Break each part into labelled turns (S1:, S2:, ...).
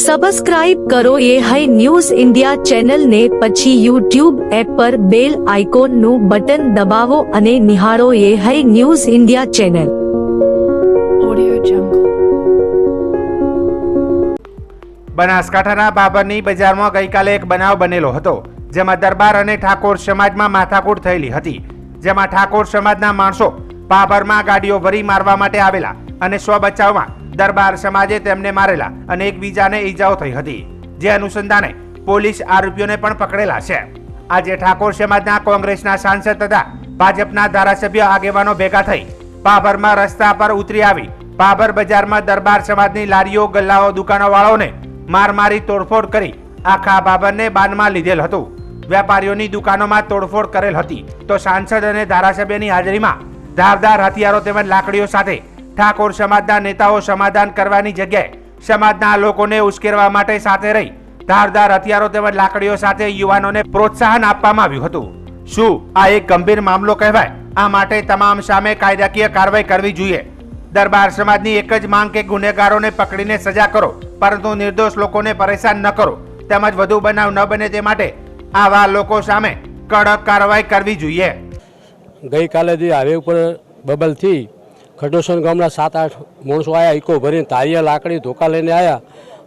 S1: Subscribe કરો એ high news India ચેનલને, પછી યુટ્યુબ એપ પર બેલ આઇકોનનું બટન દબાવો અને નિહાળો એ હાઈ ન્યૂઝ ઇન્ડિયા ચેનલ.
S2: બનાસકાંઠાના બાબરની બજારમાં ગઈકાલે એક બનાવ બનેલો હતો, જેમાં દરબાર અને ઠાકોર સમાજમાં માથાકૂટ થયેલી હતી. જેમાં ઠાકોર સમાજના માણસો બાબરમાં ગાડીઓ ભરી મારવા માટે આવેલા અને સ્વ બચાવમાં દરબાર સમાજે તેમને મારેલા અને એકબીજાને ઈજાઓ થઈ હતી. જે અનુસંધાને પોલીસ આરોપીઓને પણ પકડેલા છે. આજે ઠાકોર સમાજના કોંગ્રેસના સાંસદ તથા ભાજપના ધારાસભ્ય આગેવાનો ભેગા થઈ બાબરમાં રસ્તા પર ઉતરી આવી બાબર બજારમાં દરબાર સમાજની લારીઓ, ગલ્લાઓ, દુકાનોવાળાઓને માર મારી તોડફોડ કરી આખા બાબરને બાનમાં લીધેલ હતું. વેપારીઓની દુકાનોમાં તોડફોડ કરેલ હતી, તો સાંસદ અને ધારાસભ્યની હાજરીમાં ધારદાર હથિયારો તેમજ લાકડીઓ સાથે ઠાકોર સમાજના નેતાઓ સમાધાન કરવાની જગ્યાએ સમાજના લોકોને ઉશ્કેરવા માટે સાથે રહી ધારદાર હથિયારો તેમજ લાકડીઓ સાથે યુવાનોને પ્રોત્સાહન આપવામાં આવ્યું હતું. શું આ એક ગંભીર મામલો કહેવાય? આ માટે તમામ સામે કાયદાકીય કાર્યવાહી કરવી જોઈએ. દરબાર સમાજની એક જ માંગ કે ગુનેગારોને પકડીને સજા કરો, પરંતુ નિર્દોષ લોકોને પરેશાન ન કરો, તેમજ વધુ બનાવ ન બને તે માટે આવા લોકો સામે કડક કાર્યવાહી કરવી જોઈએ.
S3: ગઈકાલે જે હાઈવે ઉપર બબલથી ખડોસણ ગામના 7-8 માણસો આવ્યા, ઇકો ભરીને તારિયા, લાકડી, ધોકા લઈને આવ્યા.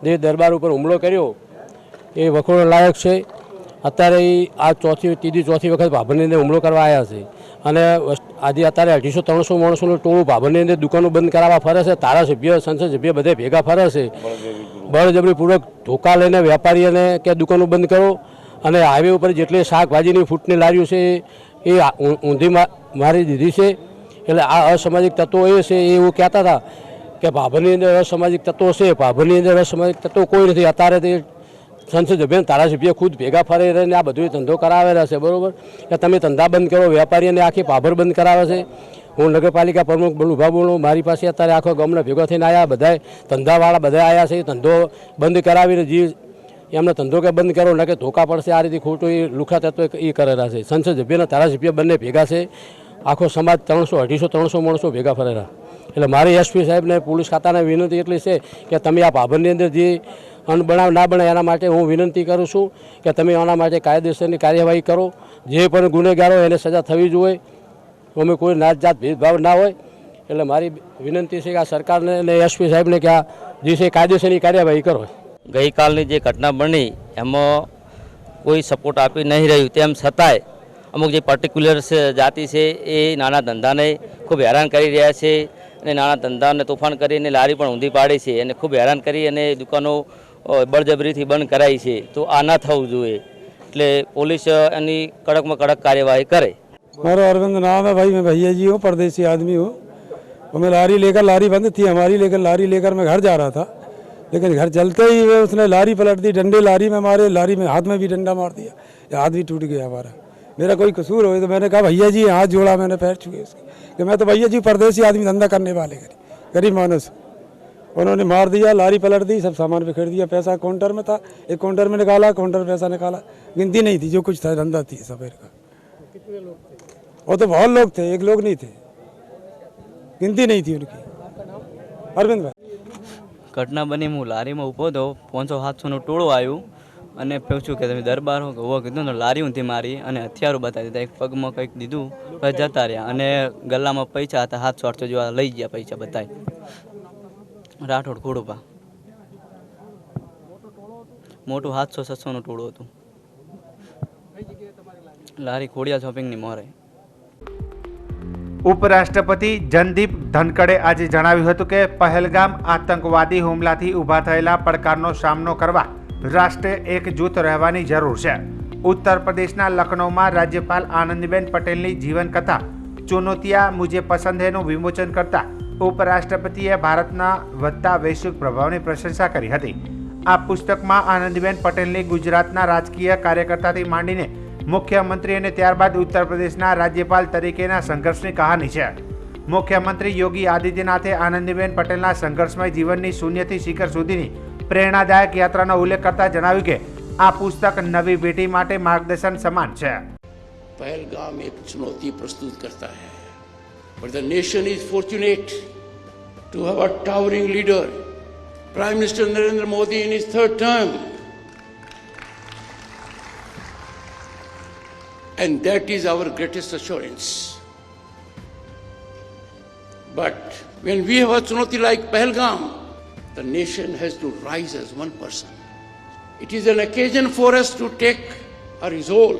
S3: જે દરબાર ઉપર હુમલો કર્યો એ વખોડો લાયક છે. અત્યારે આ ત્રીજી ચોથી વખત ભાભરની અંદર હુમલો કરવા આવ્યા છે અને આજે અત્યારે 250-300 માણસોનું ટોળું ભાભરની અંદર દુકાનો બંધ કરાવવા ફરે છે. ધારાસભ્ય, સંસદ સભ્ય બધે ભેગા ફરે છે. બળજબરીપૂર્વક ધોકા લઈને વેપારીઓને કે દુકાનો બંધ કરો અને હાઈવે ઉપર જેટલી શાકભાજીની ફૂટની લારીઓ છે એ ઊંધી મારી દીધી છે. એટલે આ અસામાજિક તત્વો એ છે, એ એવું કહેતા હતા કે ભાભરની અંદર અસામાજિક તત્વો છે, ભાભરની અંદર અસામાજિક તત્વો કોઈ નથી. અત્યારે તે સંસદ સભ્ય, ધારાસભ્ય ખુદ ભેગા ફરી રહીને આ બધું ધંધો કરાવેલા છે. બરાબર કે તમે ધંધા બંધ કરો, વેપારીઓને આખી ભાભર બંધ કરાવે છે. હું નગરપાલિકા પ્રમુખ ઉભા બોલું, મારી પાસે અત્યારે આખો ગામના ભેગા થઈને આવ્યા, બધા ધંધાવાળા બધા આવ્યા છે. ધંધો બંધ કરાવીને જે એમને ધંધો કે બંધ કરો ને કે ધોકા પડશે, આ રીતે ખોટું એ લુખા તત્વો એ કરેલા છે. સંસદ સભ્યના ધારાસભ્ય બંને ભેગા છે. આખો સમાજ 250-300 માણસો ભેગા ફરેલા. એટલે મારી એસપી સાહેબને, પોલીસ ખાતાને વિનંતી એટલી છે કે તમે આ ભાભરની અંદર જે અનબનાવ ના બને એના માટે હું વિનંતી કરું છું કે તમે આના માટે કાયદેસરની કાર્યવાહી કરો. જે પણ ગુનેગારો એને સજા થવી જોઈએ. અમે કોઈ નાત જાત ભેદભાવ ના હોય. એટલે મારી વિનંતી છે કે આ સરકારને અને એસપી સાહેબને કે આ જે છે કાયદેસરની કાર્યવાહી કરો.
S4: ગઈકાલની જે ઘટના બની એમાં કોઈ સપોર્ટ આપી નહીં રહ્યું, તેમ છતાંય અમુક જે પર્ટિક્યુલર જાતિ છે એ નાના ધંધાને ખૂબ હેરાન કરી રહ્યા છે અને નાના ધંધાને તોફાન કરીને લારી પણ ઊંધી પાડી છે અને ખૂબ હેરાન કરી અને દુકાનો બળજબરીથી બંધ કરાઈ છે. તો આ ના થવું જોઈએ. એટલે પોલીસ એની કડકમાં કડક કાર્યવાही करे.
S5: मेरा अरविंद नाम है भाई, मैं भैया जी हूँ, परदेसी आदमी हूँ. और मैं लारी बंद थी हमारी, लेकिन लारी लेकर मैं घर जा रहा था. लेकिन घर चलते ही उसने लारी पलट दी, डंडे लारी में मारे, लारी में हाथ में भी डंडा मार दिया, हाथ भी टूट गया हमारा. मेरा कोई कसूर हो तो मैंने कहा भैया जी, हाथ जोड़ा मैंने, पैर छुए उसके कि मैं तो भैया जी परदेसी आदमी, धंधा करने वाले गरीब मानस. उन्होंने मार दिया, लारी पलट दी, सब सामान बिखेर दिया. पैसा काउंटर में था, एक काउंटर में निकाला, काउंटर पैसा निकाला, गिनती नहीं थी, जो कुछ था धंधा थी सफेद का. कितने लोग थे? वो तो बहुत लोग थे, एक लोग नहीं थे, गिनती नहीं थी उनकी. अरविंद भाई,
S6: ઘટના બની, હું લારીમાં ઊભો હતો, 500-700નું ટોળું આવ્યું અને પૂછ્યું કે તમે દરબાર હો? હોવો કીધું તો લારી ઊંધી મારી અને હથિયારો બતાવી દીધા. એક પગમાં કંઈક દીધું, પછી જતા રહ્યા અને ગલ્લામાં પૈસા હતા 700-800 જેવા લઈ ગયા પૈસા બતાવી. રાઠોડ ખોડુપા મોટું 700-600નું ટોળું હતું. લારી ખોડિયા શોપિંગની મોરે.
S2: ઉપરાષ્ટ્રપતિ જનદીપ ધનકડે આજે જણાવ્યું હતું કે પહેલગામ આતંકવાદી હુમલાથી ઊભા થયેલા પડકારનો સામનો કરવા રાષ્ટ્રે એકજૂથ રહેવાની જરૂર છે. ઉત્તર પ્રદેશના લખનૌમાં રાજ્યપાલ આનંદીબેન પટેલની જીવનકથા ચુનૌતિયા મુજે પસંદ હેનું વિમોચન કરતા ઉપરાષ્ટ્રપતિએ ભારતના વધતા વૈશ્વિક પ્રભાવની પ્રશંસા કરી હતી. આ પુસ્તકમાં આનંદીબેન પટેલની ગુજરાતના રાજકીય કાર્યકર્તાથી માંડીને મુખ્યમંત્રી અને ત્યારબાદ ઉત્તર પ્રદેશના રાજ્યપાલ તરીકેના સંઘર્ષની કહાની છે. મુખ્યમંત્રી યોગી આદિત્યનાથે આનંદીબેન પટેલના સંઘર્ષમય જીવનની શૂન્યથી શિખર સુધીની પ્રેરણાદાયક યાત્રાનો ઉલ્લેખ કરતા જણાવ્યું કે આ પુસ્તક નવી પેઢી માટે માર્ગદર્શન સમાન છે.
S7: पहलगाम एक चुनौती प्रस्तुत करता है, but the nation is fortunate to have a towering leader Prime Minister Narendra Modi in his third term. And that is our greatest assurance. But when we have a chunauti like Pahalgam, the nation has to rise as one person. It is an occasion for us to take a resolve.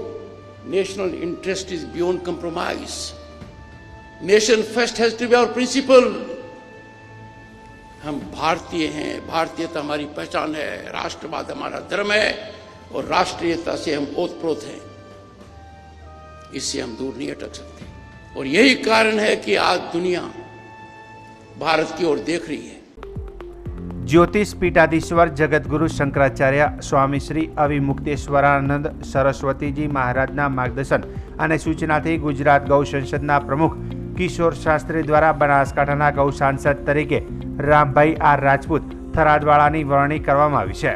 S7: National interest is beyond compromise. Nation first has to be our principle. हम भारतीय हैं, भारतीयता हमारी पहचान है, राष्ट्रवाद हमारा धर्म है और राष्ट्रीयता से हम ओतप्रोत हैं। इससे हम दूर नहीं अटक सकते और यही कारण है कि आज दुनिया भारत की ओर देख रही है।
S2: ज्योतिष पीठाधीश्वर जगतगुरु शंकराचार्य स्वामी श्री अविमुक्तेश्वरानंद सरस्वतीजी महाराजना मार्गदर्शन અને સૂચનાથી ગુજરાત ગૌ સંસદના પ્રમુખ કિશોર શાસ્ત્રી દ્વારા બનાસકાંઠાના ગૌ સાંસદ તરીકે રામભાઈ આર રાજપૂત થરાદવાળાની વરણી કરવામાં આવી છે।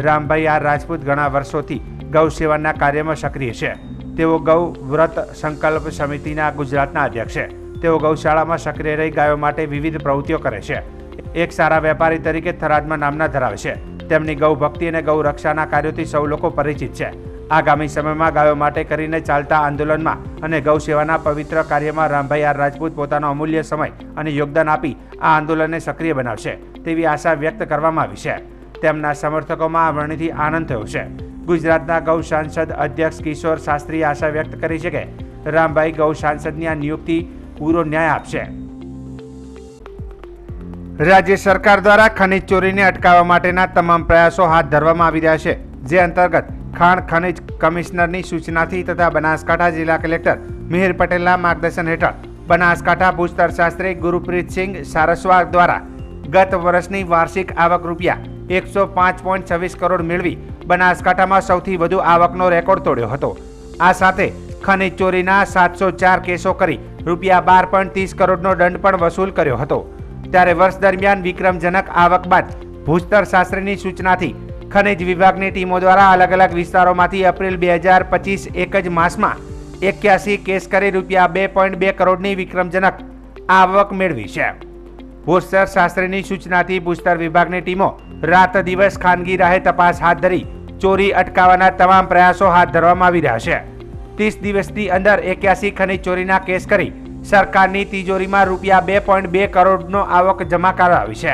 S2: રામભાઈ આર રાજપૂત ઘણા વર્ષોથી ગૌ સેવાના કાર્યમાં સક્રિય છે। તેઓ ગૌ વ્રત સંકલ્પ સમિતિના ગુજરાતના અધ્યક્ષ છે। તેઓ ગૌશાળામાં સક્રિય રહી ગાયો માટે વિવિધ પ્રવૃત્તિઓ કરે છે। એક સારા વેપારી તરીકે થરાદમાં નામના ધરાવે છે। તેમની ગૌ ભક્તિ અને ગૌ રક્ષાના કાર્યોથી સૌ લોકો પરિચિત છે। આગામી સમયમાં ગાયો માટે કરીને ચાલતા આંદોલનમાં અને ગૌ સેવાના પવિત્ર કાર્યમાં રામભાઈ આર રાજપૂત પોતાનો અમૂલ્ય સમય અને યોગદાન આપી આ આંદોલનને સક્રિય બનાવશે તેવી આશા વ્યક્ત કરવામાં આવી છે। તેમના સમર્થકોમાં આ વરણીથી આનંદ થયો છે। ગુજરાતના ગૌ સાંસદ અધ્યક્ષ કિશોર શાસ્ત્રીએ આશા વ્યક્ત કરી છે કે રામભાઈ ગૌ સાંસદની આ નિયુક્તિ પૂરો ન્યાય આપશે। રાજ્ય સરકાર દ્વારા ખનીજ ચોરીને અટકાવવા માટેના તમામ પ્રયાસો હાથ ધરવામાં આવી રહ્યા છે, જે અંતર્ગત ખાણ ખનીજ કમિશનરની સૂચનાથી તથા બનાસકાંઠા જિલ્લા કલેક્ટર મિહિર પટેલના માર્ગદર્શન હેઠળ બનાસકાંઠા ભૂસ્તરશાસ્ત્રી ગુરુપ્રીતસિંહ સારસ્વા દ્વારા ગત વર્ષની વાર્ષિક આવક રૂપિયા 105.26 કરોડ મેળવી બનાસકાંઠામાં સૌથી વધુ આવકનો રેકોર્ડ તોડ્યો હતો। આ સાથે ખનીજ ચોરીના 704 કેસો કરી રૂપિયા 12.30 કરોડનો દંડ પણ વસૂલ કર્યો હતો। ત્યારે વર્ષ દરમિયાન વિક્રમજનક આવક બાદ ભૂસ્તરશાસ્ત્રીની સૂચનાથી ખનીજ વિભાગની ટીમો દ્વારા અલગ અલગ વિસ્તારોમાંથી એપ્રિલ 2025 એક જ માસમાં 81 કેસ કરી રૂપિયા 2.2 કરોડની વિક્રમજનક આવક મેળવી છે। ભૂસ્તરશાસ્ત્રીની સૂચનાથી ભૂસ્તર વિભાગની ટીમો રાત દિવસ ખાનગી રાહે તપાસ હાથ ધરી ચોરી અટકાવવાના તમામ પ્રયાસો હાથ ધરવામાં આવી રહ્યા છે। 30 દિવસની અંદર 81 ખનીજ ચોરીના કેસ કરી સરકારની તિજોરીમાં રૂપિયા 2.2 કરોડનો આવક જમા કરાવી છે।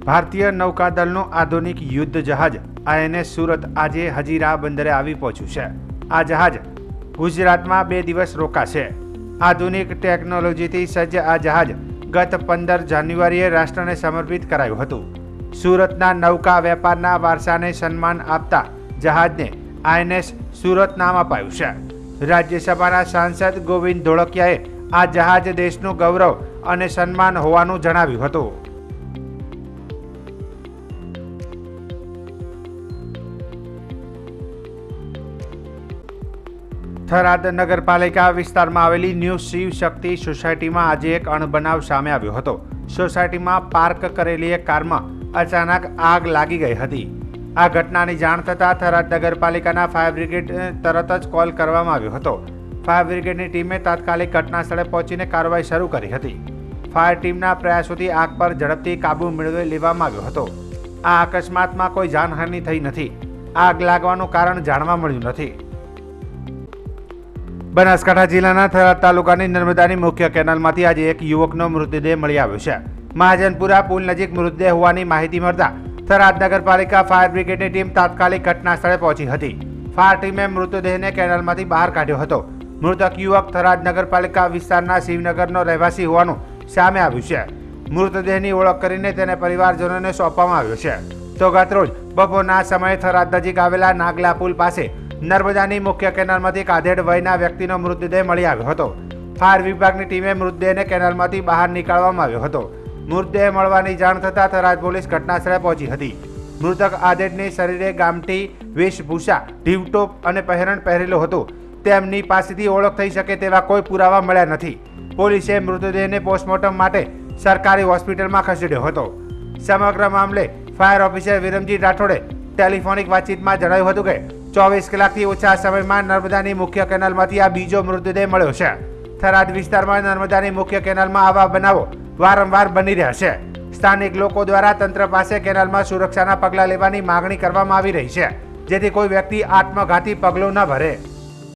S2: ભારતીય નૌકાદળનું આધુનિક યુદ્ધ જહાજ INS સુરત આજે હજીરા બંદરે આવી પહોંચ્યું છે। આ જહાજ ગુજરાતમાં 2 દિવસ રોકાશે। આધુનિક ટેકનોલોજીથી સજ્જ આ જહાજ ગત 15 જાન્યુઆરીએ રાષ્ટ્રને સમર્પિત કરાયું હતું। સુરતના નૌકા વેપારના વારસાને સન્માન આપતા જહાજને INS સુરત નામ અપાયું છે। રાજ્યસભાના સાંસદ ગોવિંદ ધોળકિયાએ આ જહાજ દેશનું ગૌરવ અને સન્માન હોવાનું જણાવ્યું હતું। થરાદ નગરપાલિકા વિસ્તારમાં આવેલી ન્યૂ શિવ શક્તિ સોસાયટીમાં આજે એક અણબનાવ સામે આવ્યો હતો। સોસાયટીમાં પાર્ક કરેલી એક કારમાં અચાનક આગ લાગી ગઈ હતી। આ ઘટનાની જાણ થતાં થરાદ નગરપાલિકાના ફાયર બ્રિગેડ તરત જ કોલ કરવામાં આવ્યો હતો। ફાયર બ્રિગેડની ટીમે તાત્કાલિક ઘટના સ્થળે પહોંચીને કાર્યવાહી શરૂ કરી હતી। ફાયર ટીમના પ્રયાસોથી આગ પર ઝડપથી કાબુ મેળવી લેવામાં આવ્યો હતો। આ અકસ્માતમાં કોઈ જાનહાનિ થઈ નથી। આગ લાગવાનું કારણ જાણવા મળ્યું નથી। બનાસકાંઠા જિલ્લાના થરાદ તાલુકાની નર્મદાની મુખ્ય કેનાલમાંથી આજે એક યુવકનો મૃતદેહ મળી આવ્યો છે। મહાજનપુરા પુલ નજીક મૃતદેહ હોવાની માહિતી મળતા થરાદ નગરપાલિકા ફાયર બ્રિગેડની ટીમ તાત્કાલિક ઘટના સ્થળે પહોંચી હતી। ફાયર ટીમે મૃતદેહને કેનાલમાંથી બહાર કાઢ્યો હતો। મૃતક યુવક થરાદ નગરપાલિકા વિસ્તારના શિવનગરનો રહેવાસી હોવાનું સામે આવ્યું છે। મૃતદેહની ઓળખ કરીને તેને પરિવારજનોને સોંપવામાં આવ્યો છે। તો ગતરોજ બપોરના સમયે થરાદ નજીક આવેલા નાગલા પુલ પાસે નર્મદાની મુખ્ય કેનાલમાંથી એક આધેડ વયના વ્યક્તિનો મૃતદેહ મળી આવ્યો હતો। ફાયર વિભાગની ટીમે મૃતદેહને કેનાલમાંથી બહાર નીકાળવામાં આવ્યો હતો। મૃતદેહ મળવાની જાણ થતાં થરાદ પોલીસ ઘટનાસ્થળે પહોંચી હતી। મૃતક આધેડની શરીરે ગામઠી વેશભૂષા, ઢીવટોપ અને પહેરણ પહેરેલો હતો। તેમની પાસેથી ઓળખ થઈ શકે તેવા કોઈ પુરાવા મળ્યા નથી। પોલીસે મૃતદેહને પોસ્ટમોર્ટમ માટે સરકારી હોસ્પિટલમાં ખસેડ્યો હતો। સમગ્ર મામલે ફાયર ઓફિસર વિરમજી રાઠોડે ટેલિફોનિક વાતચીતમાં જણાવ્યું હતું કે 24 કલાકથી ઓછા સમયમાં નર્મદાની મુખ્ય કેનાલમાંથી આ બીજો મૃતદેહ મળ્યો છે। થરાદ વિસ્તારમાં નર્મદાની મુખ્ય કેનાલમાં આવા બનાવો વારંવાર બની રહ્યા છે. સ્થાનિક લોકો દ્વારા તંત્ર પાસે કેનાલમાં સુરક્ષાના પગલાં લેવાની માંગણી કરવામાં આવી રહી છે, જેથી કોઈ વ્યક્તિ આત્મઘાતી પગલું ન ભરે.